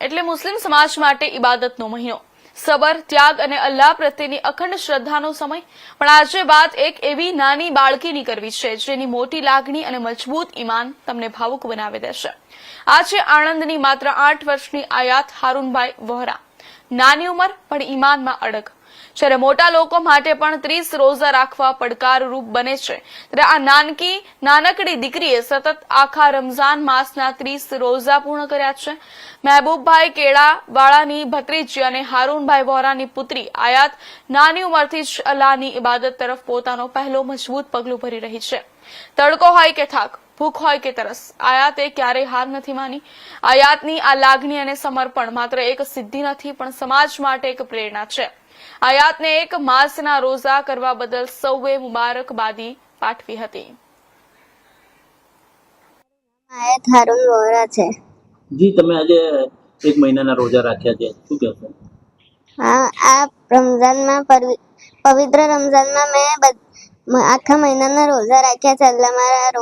એટલે મુસ્લિમ સમાજ માટે ઇબાદતનો મહિનો, સબર, ત્યાગ અને અલ્લાહ પ્રત્યેની અખંડ શ્રદ્ધાનો સમય. પણ આજે વાત એક એવી નાની બાળકીની કરવી છે જેની મોટી લાગણી અને મજબૂત ઈમાન તમને ભાવુક બનાવી દેશે. આજે આણંદની માત્ર 8 વર્ષની આયાત હારૂનભાઈ વોહરા, નાની ઉંમર પણ ઈમાનમાં અડગ. જ્યારે મોટા લોકો માટે પણ 30 રોઝા રાખવા પડકારરૂપ બને છે, ત્યારે આ નાનકડી દીકરીએ સતત આખા રમઝાન માસના 30 રોઝા પૂર્ણ કર્યા છે. મહેબૂબભાઈ કેળાવાળાની ભત્રીજી અને હારૂનભાઈ વોહરાની પુત્રી આયાત નાની ઉંમરથી જ અલ્લાહની ઇબાદત તરફ પોતાનો પહેલો મજબૂત પગલું ભરી રહી છે. તડકો હોય કે થાક, ભૂખ હોય કે તરસ, આયાતે ક્યારેય હાર નથી માની. આયાતની આ લાગણી અને સમર્પણ માત્ર એક સિદ્ધિ નથી, પણ સમાજ માટે એક પ્રેરણા છે. આયાતને એક માસના રોઝા કરવા બદલ સૌએ મુબારકબાદી પાઠવી હતી. આયાત હારૂન વોહરા છે. જી, તમે આજે 1 મહિનાના રોજા રાખ્યા છે, શું કહેશો? હા, આ રમઝાનમાં પવિત્ર રમઝાનમાં મેં આખા મહિનાના રોઝા રાખ્યા છે. અલ્લાહ મારા